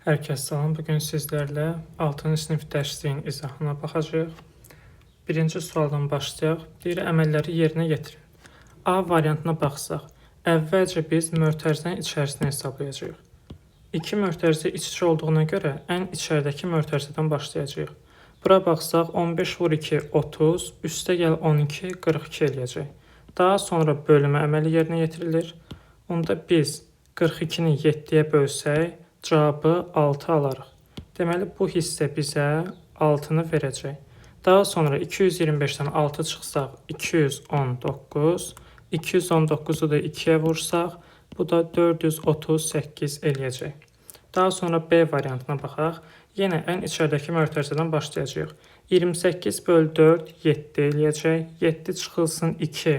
Hər kəs salam. Bugün sizlərlə 6-cı sinif dərsliyin izahına baxacağıq. Birinci sualdan başlayaq. Deyir, əməlləri yerinə yetirin. A variantına baxsaq, əvvəlcə biz mötərizənin içərisini hesablayacağıq. 2 mötərizə iç-içə olduğuna görə ən içəridəki mötərizədən başlayacağıq. Bura baxsaq, 15 vur 2, 30, üstə gəl 12, 42 eləyəcək. Daha sonra bölmə əməli yerinə yetirilir. Onda biz 42-ni 7-yə bölsək, cavabı 6 alarıq. Deməli, bu hissə bizə 6-nı verəcək. Daha sonra 225-dən 6 çıxsaq, 219, 219-u da 2-yə vursaq, bu da 438 eləyəcək. Daha sonra B variantına baxaq. Yenə ən içəridəki mötərizədən başlayacağıq. 28 böl 4, 7 eləyəcək. 7 çıxılsın 2,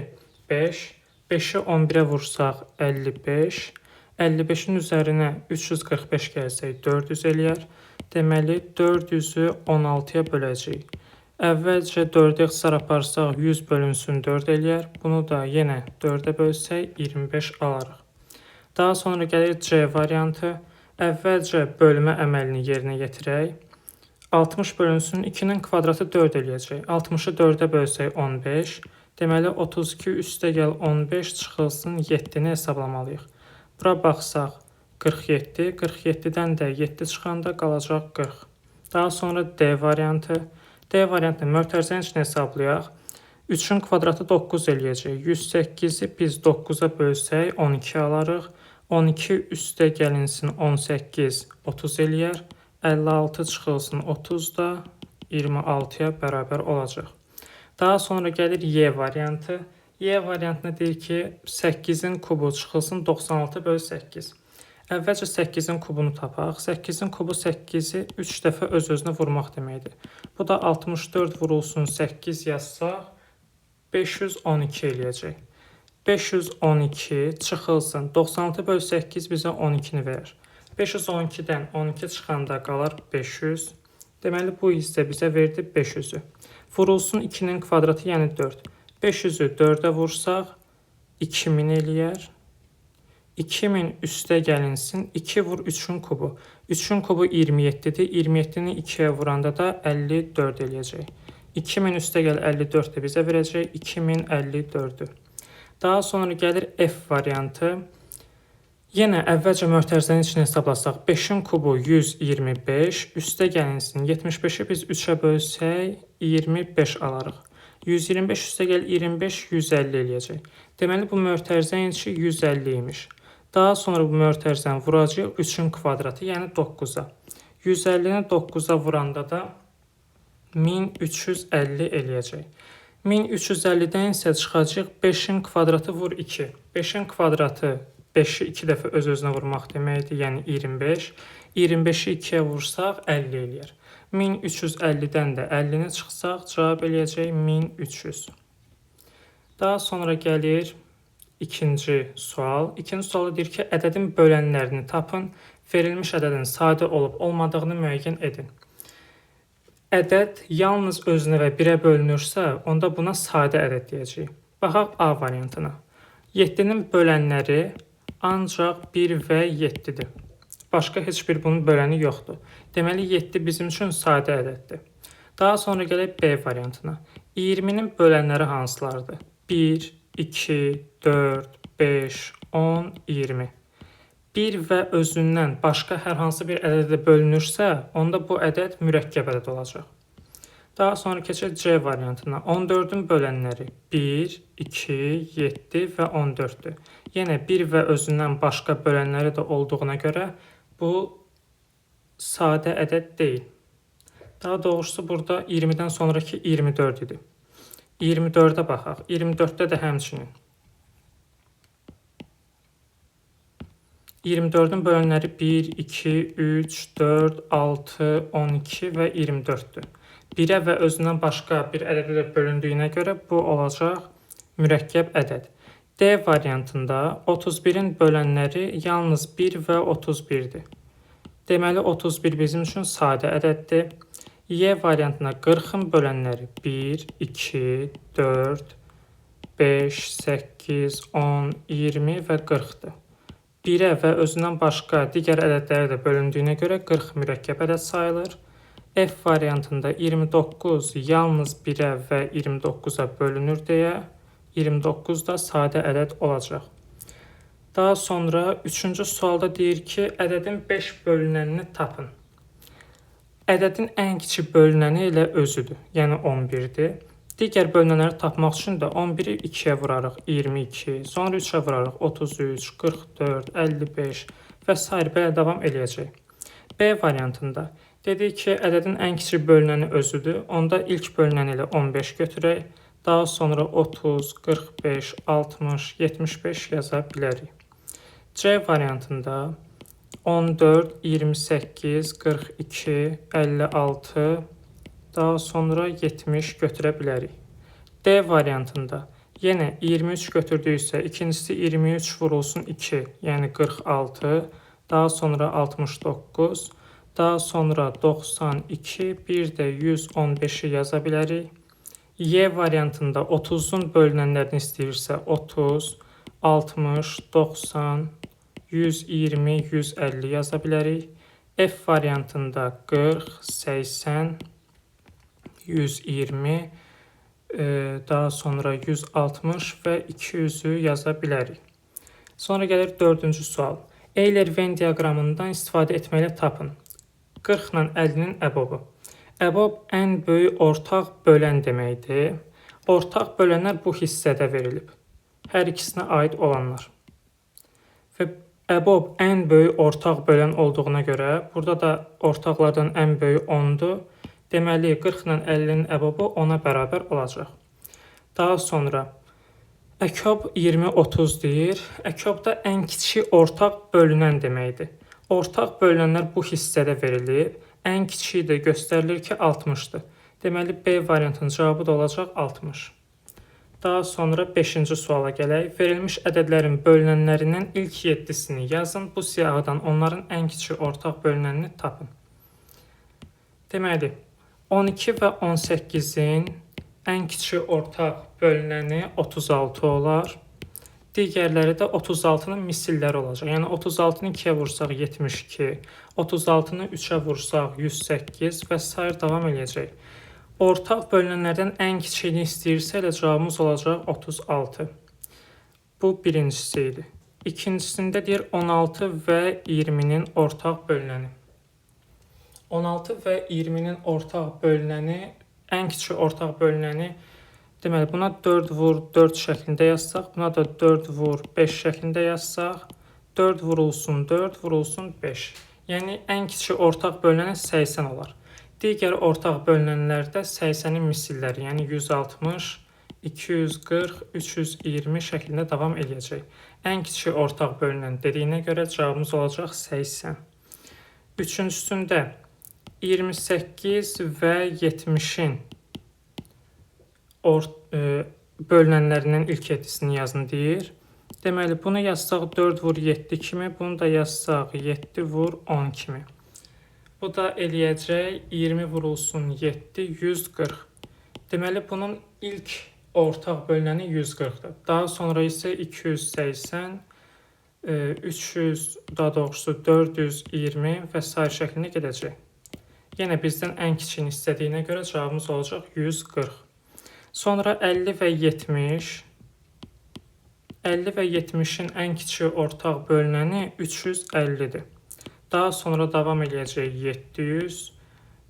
5. 5-i 11-ə vursaq, 55. 55-in üzərinə 345 gəlsək 400 eləyər. Deməli, 400-ü 16-ya böləcəyik. Əvvəlcə 4-ə ixtisar aparsaq 100 bölünsün 4 eləyər. Bunu da yenə 4-ə bölsək 25 alarıq. Daha sonra gəlir C variantı. Əvvəlcə bölmə əməlini yerinə yetirək. 60 bölünsün 2-nin kvadratı 4 eləyəcək. 60-ı 4-ə bölsək 15. Deməli, 32 üstə gəl 15 çıxılsın 7-ni hesablamalıyıq. Bura baxsaq 47, 47-dən də 7 çıxanda qalacaq 40. Daha sonra D variantı. D variantını mötərizənin içini hesablayaq. 3-ün kvadratı 9 eləyəcək. 108-i biz 9-a bölsək 12 alarıq. 12 üstə gəlinsin 18, 30 eləyər. 56 çıxılsın 30 da 26-ya bərabər olacaq. Daha sonra gəlir Y variantı. Y variantına deyir ki, 8-in kubu çıxılsın 96 böl 8. Əvvəlcə 8-in kubunu tapaq. 8-in kubu 8-i 3 dəfə öz-özünə vurmaq deməkdir. Bu da 64 vurulsun 8 yazsaq 512 eləyəcək. 512 çıxılsın 96 böl 8 bizə 12-ni verir. 512-dən 12 çıxanda qalar 500. Deməli, bu hissə bizə verdi 500-ü. Vurulsun 2-nin kvadratı, yəni 4. 500-ü 4-ə vursaq 2000 eləyər. 2000 üstə gəlinsin 2 vur 3-ün kubu. 3-ün kubu 27-dir. 27-ni 2-yə vuranda da 54 eləyəcək. 2000 üstə gəl 54 də bizə verəcək 2054-ü. Daha sonra gəlir F variantı. Yenə əvvəlcə mötərizənin içini hesablasaq, 5-in kubu 125, üstə gəlinsin 75-i biz 3-ə bölsək 25 alarıq. 125 üstə gəl 25, 150 eləyəcək. Deməli, bu mötərizənin içi 150 imiş. Daha sonra bu mötərizəni vuracaq 3-ün kvadratı, yəni 9-a. 150-ni 9-a vuranda da 1350 eləyəcək. 1350-dən isə çıxacaq 5-in kvadratı vur 2. 5-in kvadratı 5-i 2 dəfə öz-özünə vurmaq deməkdir, yəni 25. 25-i 2-yə vursaq 50 eləyər. 1350-dən də 50-ni çıxsaq, cavab eləyəcək 1300. Daha sonra gəlir ikinci sual. İkinci sualda deyir ki, ədədin bölənlərini tapın, verilmiş ədədin sadə olub olmadığını müəyyən edin. Ədəd yalnız özünə və 1-ə bölünürsə, onda buna sadə ədəd deyəcəyik. Baxaq A variantına. 7-nin bölənləri ancaq 1 və 7-dir. Başqa heç bir bunun böləni yoxdur. Deməli, 7 bizim üçün sadə ədəddir. Daha sonra gələk B variantına. 20-nin bölənləri hansılardır? 1, 2, 4, 5, 10, 20. 1 və özündən başqa hər hansı bir ədədə bölünürsə, onda bu ədəd mürəkkəb ədəd olacaq. Daha sonra keçək C variantına. 14-ün bölənləri 1, 2, 7 və 14-dür. Yenə 1 və özündən başqa bölənləri də olduğuna görə bu sadə ədəd deyil. Daha doğrusu burada 20-dən sonraki 24 idi. 24-ə baxaq. 24-də də həmçinin. 24-ün bölənləri 1, 2, 3, 4, 6, 12 və 24-dür. 1-ə və özündən başqa bir ədədə də bölündüyünə görə bu olacaq mürəkkəb ədəd. D variantında 31-in bölənləri yalnız 1 və 31-dir. Deməli, 31 bizim üçün sadə ədəddir. Y variantına 40-ın bölənləri 1, 2, 4, 5, 8, 10, 20 və 40-dır. 1-ə və özündən başqa digər ədədlərə də bölündüyünə görə 40 mürəkkəb ədəd sayılır. F variantında 29 yalnız 1-ə və 29-a bölünür deyə 29 da sadə ədəd olacaq. Daha sonra 3-cü sualda deyir ki, ədədin 5 bölünənini tapın. Ədədin ən kiçik bölünəni ilə özüdür, yəni 11-dir. Digər bölünənləri tapmaq üçün də 11-i 2-yə vurarıq, 22, sonra 3-ə vurarıq, 33, 44, 55 və s. belə davam eləyəcək. B variantında dedik ki, ədədin ən kiçik bölünəni özüdür, onda ilk bölünəni ilə 15 götürək, daha sonra 30, 45, 60, 75 yaza bilərik. C variantında 14, 28, 42, 56, daha sonra 70 götürə bilərik. D variantında yenə 23 götürdüksə, ikincisi 23 vurulsun 2, yəni 46, daha sonra 69, daha sonra 92, bir də 115-i yaza bilərik. Y variantında 30-un bölünənlərini istəyirsə 30, 60, 90, 120, 150 yaza bilərik. F variantında 40, 80, 120, daha sonra 160 və 200-ü yaza bilərik. Sonra gəlir 4-cü sual. Euler-Venn diaqramından istifadə etməklə tapın. 40 ilə 50-nin əbobu. Əbob ən böyük ortaq bölən deməkdir. Ortaq bölənlər bu hissədə verilib. Hər ikisinə aid olanlar. Və əbob ən böyük ortaq bölən olduğuna görə, burada da ortaqlardan ən böyük 10-dur. Deməli, 40 ilə 50-nin əbobu 10-a bərabər olacaq. Daha sonra, əkob 20-30 deyir. Əkob da ən kiçik ortaq bölünən deməkdir. Ortaq bölünənlər bu hissədə verilir. Ən kiçiyi də göstərilir ki, 60-dır. Deməli, B variantının cavabı da olacaq 60. Daha sonra 5-ci suala gələk. Verilmiş ədədlərin bölünənlərindən ilk 7-sini yazın. Bu siyahıdan onların ən kiçik ortaq bölünənini tapın. Deməli, 12 və 18-in ən kiçik ortaq bölünəni 36 olar. Digərləri də 36-nın misilləri olacaq. Yəni 36-nı 2-yə vursaq 72, 36-nı 3-ə vursaq 108 və s. davam eləyəcək. Ortaq bölünənlərdən ən kiçiyini istəyirsə elə cavabımız olacaq 36. Bu birincisi idi. İkincisində deyir 16 və 20-nin ortaq bölünəni. 16 və 20-nin ortaq bölünəni, ən kiçik ortaq bölünəni, deməli, buna 4 vur 4 şəklində yazsaq, buna da 4 vur 5 şəklində yazsaq, 4 vurulsun 4 vurulsun 5. Yəni, ən kiçik ortaq bölünəni 80 olar. Digər ortaq bölünənlərdə 80-in misilləri, yəni 160, 240, 320 şəklində davam eləyəcək. Ən kiçik ortaq bölünən dediyinə görə cavabımız olacaq 80. Üçüncüsündə 28 və 70-in bölünənlərindən ilk 7-sini yazın deyir. Deməli, bunu yazsaq 4 vur 7 kimi, bunu da yazsaq 7 vur 10 kimi. Bu da eləyəcək 20 vurulsun 7, 140. Deməli, bunun ilk ortaq bölünəni 140-dır. Daha sonra isə 280, 300, daha doğrusu 420 və s. şəklində gedəcək. Yenə bizdən ən kiçiyini istədiyinə görə cavabımız olacaq 140. Sonra 50 və 70. 50 və 70-in ən kiçik ortaq bölünəni 350-dir. Daha sonra davam eləyəcək 700,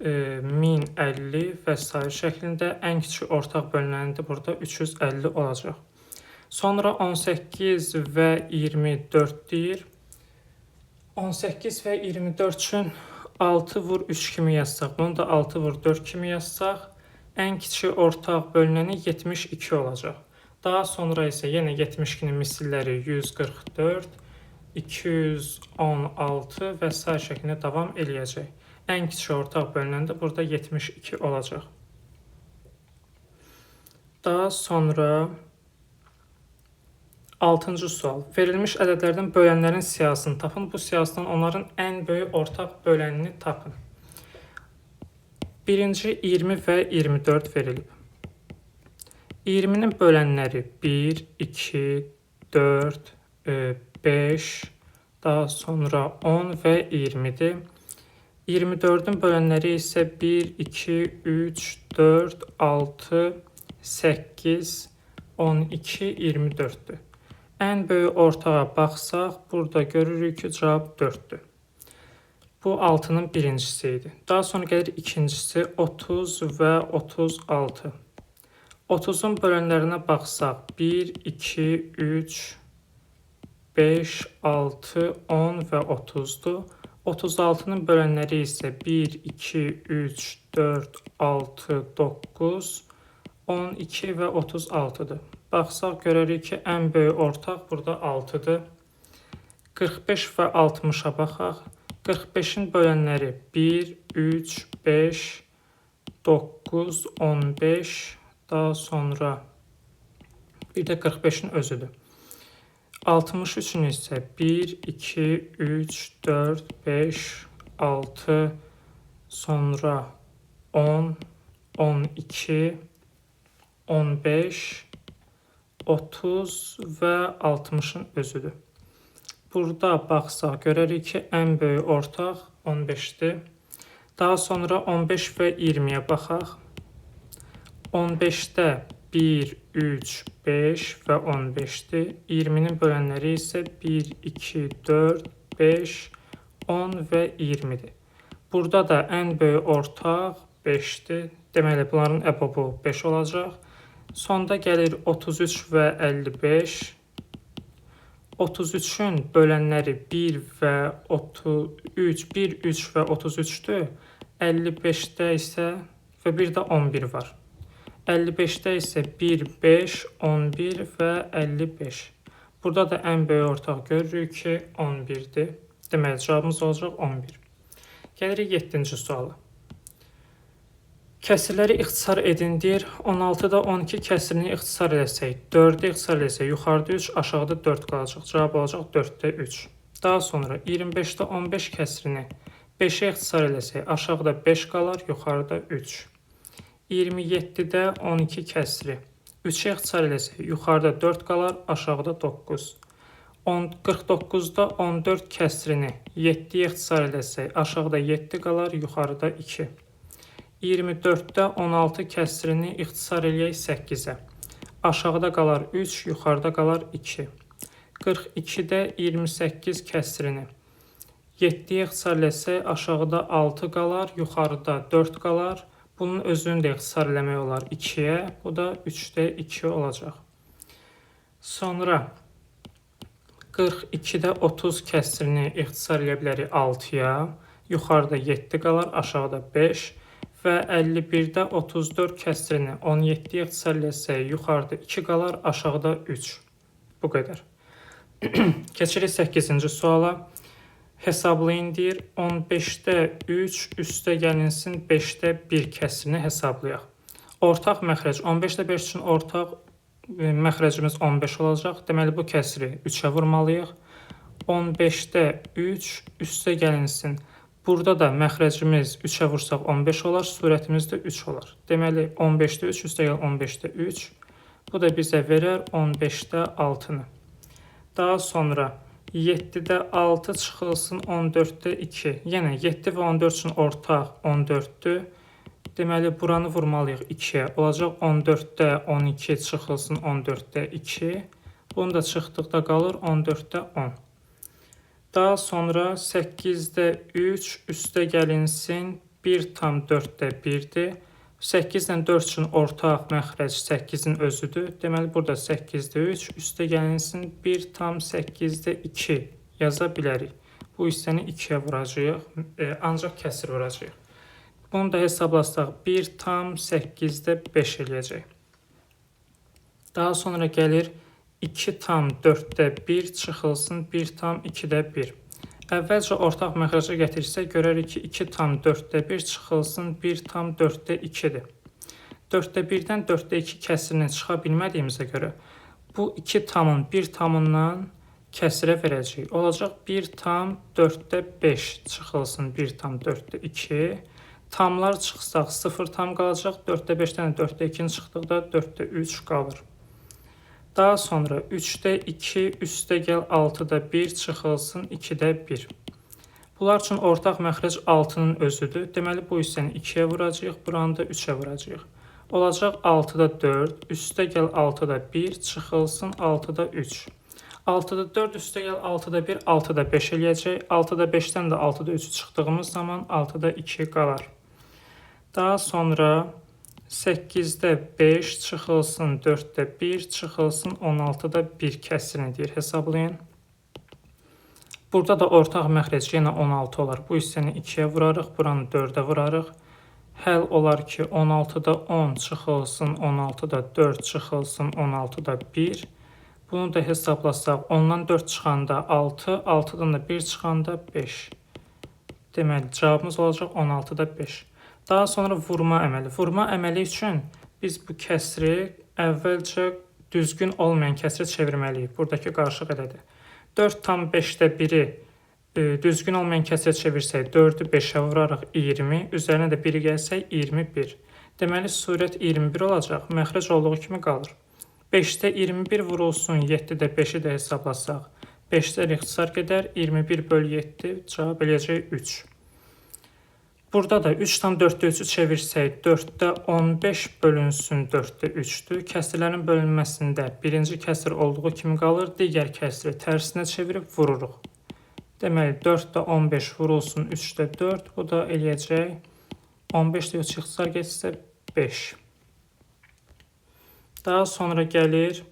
1050 və s. şəklində ən kiçik ortaq bölünəni də burada 350 olacaq. Sonra 18 və 24 deyir. 18 və 24 üçün 6 vur 3 kimi yazsaq, bunu da 6 vur 4 kimi yazsaq, ən kiçik ortaq bölünəni 72 olacaq. Daha sonra isə yenə 72-nin misilləri 144, 216 və s. şəklində davam eləyəcək. Ən kiçik ortaq bölünən də burada 72 olacaq. Daha sonra 6-cı sual. Verilmiş ədədlərdən bölənlərin siyahısını tapın. Bu siyahıdan onların ən böyük ortaq bölənini tapın. Birinci 20 və 24 verilib. 20-nin bölənləri 1, 2, 4, 5, daha sonra 10 və 20-dir. 24-ün bölənləri isə 1, 2, 3, 4, 6, 8, 12, 24-dür. Ən böyük ortağa baxsaq, burada görürük ki, cavab 4-dür. Bu 6-nın birincisi idi. Daha sonra gəlir ikincisi 30 və 36. 30-un bölənlərinə baxsaq, 1, 2, 3, 5, 6, 10 və 30-dur. 36-nın bölənləri isə 1, 2, 3, 4, 6, 9, 12 və 36-dır. Baxsaq, görərik ki, ən böyük ortaq burada 6-dır. 45 və 60-a baxaq. 45-in bölənləri 1, 3, 5, 9, 15, daha sonra bir də 45-in özüdür. 63-ün isə 1, 2, 3, 4, 5, 6, sonra 10, 12, 15, 30 və 60-ın özüdür. Burada baxsaq, görərik ki, ən böyük ortaq 15-dir. Daha sonra 15 və 20-yə baxaq. 15-də 1, 3, 5 və 15-dir. 20-nin bölənləri isə 1, 2, 4, 5, 10 və 20-dir. Burada da ən böyük ortaq 5-dir. Deməli, bunların əbobu 5 olacaq. Sonda gəlir 33 və 55. 33-ün bölənləri 1 və 33, 1, 3 və 33-dür. 55-də isə və bir də 11 var. 55-də isə 1, 5, 11 və 55. Burada da ən böyük ortaq görürük ki, 11-dir. Deməli, cavabımız olacaq 11. Gəlirik 7-ci suala. Kəsirləri ixtisar edin deyir. 16-da 12 kəsirini ixtisar eləsək, 4-də ixtisar eləsək, yuxarıda 3, aşağıda 4 qalacaq. Cavab olacaq 4-də 3. Daha sonra 25-də 15 kəsirini 5-ə ixtisar eləsək, aşağıda 5 qalar, yuxarıda 3. 27-də 12 kəsiri 3-ə ixtisar eləsək, yuxarıda 4 qalar, aşağıda 9. 49-da 14 kəsirini 7-yə ixtisar eləsək, aşağıda 7 qalar, yuxarıda 2. 24-də 16 kəsirini ixtisar eləyək 8-ə. Aşağıda qalar 3, yuxarıda qalar 2. 42-də 28 kəsirini 7-yə ixtisar eləsək, aşağıda 6 qalar, yuxarıda 4 qalar. Bunun özünü də ixtisar eləmək olar 2-yə. Bu da 3-də 2 olacaq. Sonra 42-də 30 kəsirini ixtisar eləyə bilərik 6-ya. Yuxarıda 7 qalar, aşağıda 5. Və 51-də 34 kəsirini 17-yə ixtisar eləsək, yuxarıda 2 qalar, aşağıda 3. Bu qədər. Keçirik 8-ci suala. Hesablayın deyir. 15-də 3 üstə gəlinsin 5-də 1 kəsirini hesablayaq. Ortaq məxrəc 15-də 5 üçün ortaq məxrəcimiz 15 olacaq. Deməli, bu kəsiri 3-ə vurmalıyıq. 15-də 3 üstə gəlinsin. Burada da məxrəcimiz 3-ə vursaq 15 olar, surətimiz də 3 olar. Deməli, 15-də 3 üstə gəl 15-də 3. Bu da bizə verər 15-də 6-nı. Daha sonra 7-də 6 çıxılsın 14-də 2. Yəni 7 və 14 üçün ortaq 14-dür. Deməli, buranı vurmalıyıq 2-yə. Olacaq 14-də 12 çıxılsın 14-də 2. Bunu da çıxdıqda qalır 14-də 10. Daha sonra 8-də 3 üstə gəlinsin 1/4-də 1-dir. 8-dən 4 üçün ortaq məxrəc 8-in özüdür. Deməli, burada 8-də 3 üstə gəlinsin 1/8-də 2 yaza bilərik. Bu hissəni 2-yə vuracağıq, ancaq kəsir vuracağıq. Bunu da hesablasaq 1/8-də 5 eləyəcək. Daha sonra gəlir 2/4-də 1 çıxılsın 1/2-də 1. Əvvəlcə ortaq məxrəcə gətirsək, görərik ki, 2/4-də 1 çıxılsın 1/4-də 2-dir. 4-də 1-dən 4-də 2 kəsirini çıxa bilmədiyimizə görə, bu 2/1 1/dan kəsirə verəcəyik. Olacaq 1/4-də 5 çıxılsın 1/4-də 2. Tamlar çıxsaq 0 tam qalacaq. 4-də 5-dən 4-də 2-ni çıxdıqda 4-də 3 qalır. Daha sonra 3-də 2 üstəgəl 6-da 1 çıxılsın 2-də 1. Bunlar üçün ortaq məxrəc 6-nın özüdür. Deməli, bu hissəni 2-yə vuracağıq, buranı da 3-ə vuracağıq. Olacaq 6-da 4, üstəgəl 6-da 1, çıxılsın 6-da 3. 6-da 4, üstəgəl 6-da 1, 6-da 5 eləyəcək. 6-da 5-dən də 6-da 3 çıxdığımız zaman 6-da 2 qalar. Daha sonra 8-də 5 çıxılsın 4-də 1, çıxılsın 16-da 1 kəsirini deyir, hesablayın. Burada da ortaq məxrəc yenə 16 olar. Bu hissəni 2-yə vurarıq, buranı 4-ə vurarıq. Həll olar ki, 16-da 10 çıxılsın 16-da 4, çıxılsın 16-da 1. Bunu da hesablasaq, 10-dan 4 çıxanda 6, 6-dan da 1 çıxanda 5. Deməli, cavabımız olacaq 16-da 5. Daha sonra vurma əməli. Vurma əməli üçün biz bu kəsri əvvəlcə düzgün olmayan kəsrə çevirməliyik. Buradakı qarışıq elədir. 4,5-də 1-i düzgün olmayan kəsrə çevirsək, 4-ü 5-ə vurarıq 20, üzərinə də 1-i gəlsək 21. Deməli, surət 21 olacaq, məxrəc olduğu kimi qalır. 5-də 21 vurulsun, 7-də 5-i də hesablasaq. 5-lər ixtisar gedər, 21 böl 7, cavab eləyəcək 3. Burada da 3,4-də 3-ü çevirsək, 4-də 15 bölünsün 4-də 3-dür. Kəsrlərin bölünməsində birinci kəsr olduğu kimi qalır, digər kəsri tərsinə çevirib vururuq. Deməli, 4-də 15 vurulsun 3-də 4, bu da eləyəcək 15-də 3 ixtisar getsə 5. Daha sonra gəlir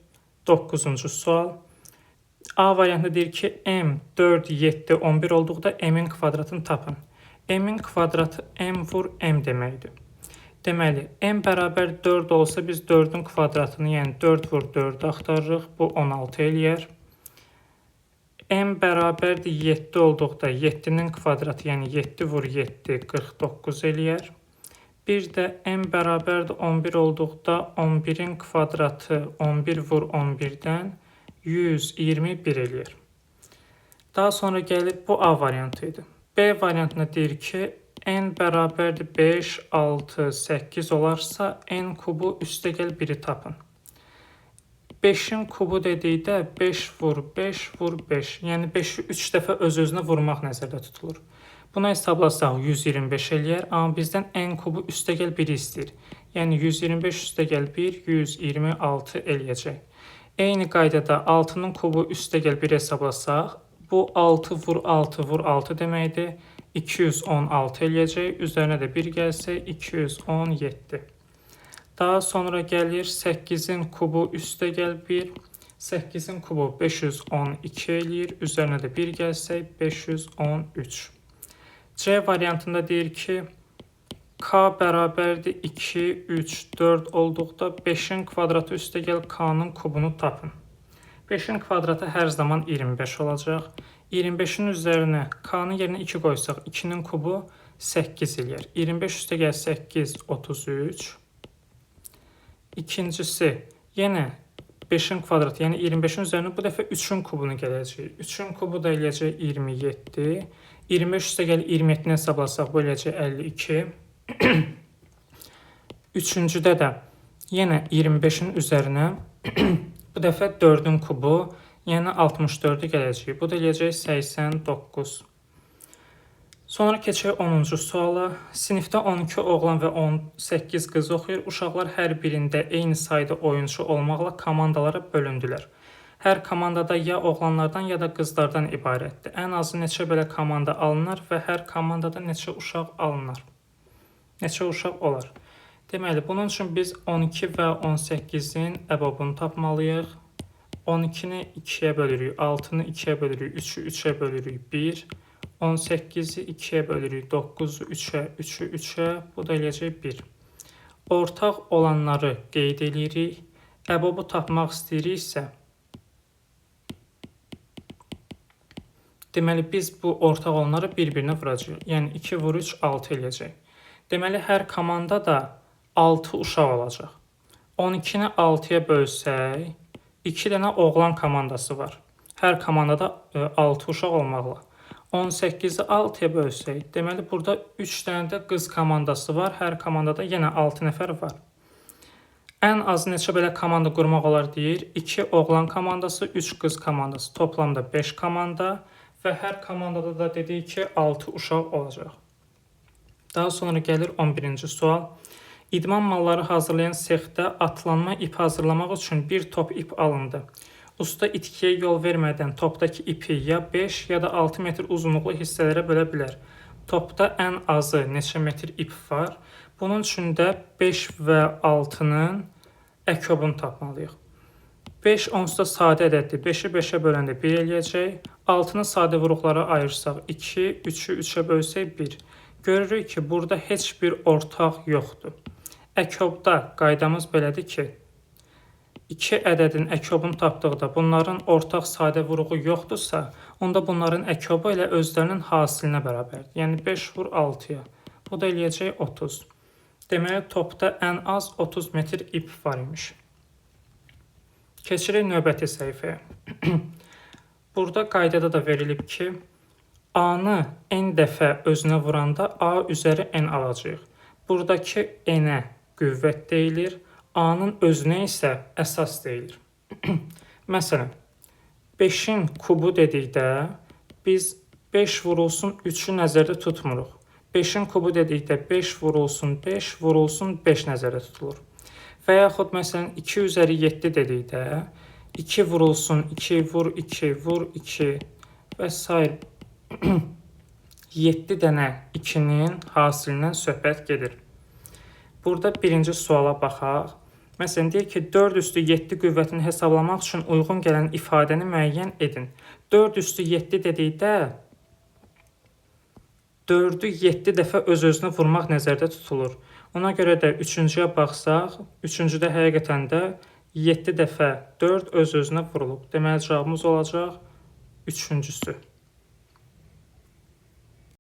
9-cu sual. A variantında deyir ki, m 4, 7, 11 olduqda m-in kvadratını tapın. M-in kvadratı m vur m deməkdir. Deməli, m bərabər 4 olsa biz 4-ün kvadratını, yəni 4 vur 4-ü axtarırıq. Bu 16 eləyər. M bərabərdir 7 olduqda 7-nin kvadratı, yəni 7 vur 7, 49 eləyər. Bir də m bərabərdir 11 olduqda 11-in kvadratı 11 vur 11-dən 121 eləyər. Daha sonra gəlib bu A variantı idi. B variantına deyir ki, n bərabərdir 5, 6, 8 olarsa n kubu üstəgəl 1-i tapın. 5-in kubu dedikdə 5 vur 5 vur 5, yəni 5-i 3 dəfə öz-özünə vurmaq nəzərdə tutulur. Buna hesablasaq 125 eləyər, amma bizdən n kubu üstəgəl 1-i istəyir. Yəni 125 üstəgəl 1, 126 eləyəcək. Eyni qaydada 6-nın kubu üstəgəl 1 hesablasaq, bu 6 vur 6 vur 6 deməkdir. 216 eləyəcək. Üzərinə də 1 gəlsə 217. Daha sonra gəlir 8-in kubu üstəgəl 1. 8-in kubu 512 eləyir. Üzərinə də 1 gəlsək 513. C variantında deyir ki, K bərabərdir 2, 3, 4 olduqda 5-in kvadratı üstəgəl K-nın kubunu tapın. 5-in kvadratı hər zaman 25 olacaq. 25-in üzərinə K-nın yerinə 2 qoysaq, 2-nin kubu 8 eləyər. 25 üstəgəl 8, 33. İkincisi, yenə 5-in kvadratı, yəni 25-in üzərinə bu dəfə 3-ün kubunu gələcək. 3-ün kubu da eləyəcək 27. 25 üstəgəl 27-ni hesablasaq, bu eləyəcək 52. Üçüncüdə də yenə 25-in üzərinə bu dəfə 4-ün kubu, yəni 64-ü gələcək. Bu da eləyəcək 89. Sonra keçək 10-cu suala. Sinifdə 12 oğlan və 18 qız oxuyur. Uşaqlar hər birində eyni sayda oyunçu olmaqla komandalara bölündülər. Hər komandada ya oğlanlardan, ya da qızlardan ibarətdir. Ən azı neçə belə komanda alınır və hər komandada neçə uşaq alınır? Neçə uşaq olar? Deməli, bunun üçün biz 12 və 18-in əbobunu tapmalıyıq. 12-ni 2-yə bölürük, 6-nı 2-yə bölürük, 3-ü 3-ə bölürük, 1. 18-i 2-yə bölürük, 9-u 3-ə, 3-ü 3-ə, bu da eləyəcək 1. Ortaq olanları qeyd edirik. Əbobu tapmaq istəyiriksə, deməli, biz bu ortaq olanları bir-birinə vuracaq. Yəni, 2 vur 3, 6 eləyəcək. Deməli, hər komandada 6 uşaq olacaq. 12-ni 6-ya bölsək, 2 dənə oğlan komandası var. Hər komandada 6 uşaq olmaqla. 18-i 6-ya bölsək, deməli, burada 3 dənə də qız komandası var. Hər komandada yenə 6 nəfər var. Ən az neçə belə komanda qurmaq olar deyir. 2 oğlan komandası, 3 qız komandası. Toplamda 5 komanda və hər komandada da dedik ki, 6 uşaq olacaq. Daha sonra gəlir 11-ci sual. İdman malları hazırlayan sexdə atlanma ip hazırlamaq üçün bir top ip alındı. Usta itkiyə yol vermədən topdakı ipi ya 5 ya da 6 metr uzunluqlu hissələrə bölə bilər. Topda ən azı neçə metr ip var? Bunun üçün də 5 və 6-nın əkobunu tapmalıyıq. 5 onsuz da sadə ədəddir. 5-i 5-ə böləndə 1 eləyəcək. 6-nı sadə vuruqlara ayırsaq 2, 3-ü 3-ə bölsək 1. Görürük ki, burada heç bir ortaq yoxdur. Əkobda qaydamız belədir ki, 2 ədədin əkobunu tapdıqda bunların ortaq sadə vuruğu yoxdursa, onda bunların əkobu elə özlərinin hasilinə bərabərdir. Yəni 5 vur 6-ya. Bu da eləyəcək 30. Deməli, topda ən az 30 metr ip var imiş. Keçirik növbəti səhifəyə. Burada qaydada da verilib ki, A-nı n dəfə özünə vuranda A üzəri n alacaq. Buradakı n-ə qüvvət deyilir. A-nın özünə isə əsas deyilir. Məsələn, 5-in kubu dedikdə biz 5 vurulsun 3-ü nəzərdə tutmuruq. 5-in kubu dedikdə 5 vurulsun 5 vurulsun 5 nəzərdə tutulur. Və yaxud məsələn 2 üzəri 7 dedikdə 2 vurulsun 2 vur 2 vur 2 və s. 7 dənə 2-nin hasilindən söhbət gedir. Burada birinci suala baxaq. Məsələn, deyək ki, 4 üstü 7 qüvvətini hesablamaq üçün uyğun gələn ifadəni müəyyən edin. 4 üstü 7 dedikdə 4-ü 7 dəfə öz-özünə vurmaq nəzərdə tutulur. Ona görə də 3-cüyə baxsaq, 3-cüdə həqiqətən də 7 dəfə 4 öz-özünə vurulub. Deməli, cavabımız olacaq 3-cüsü.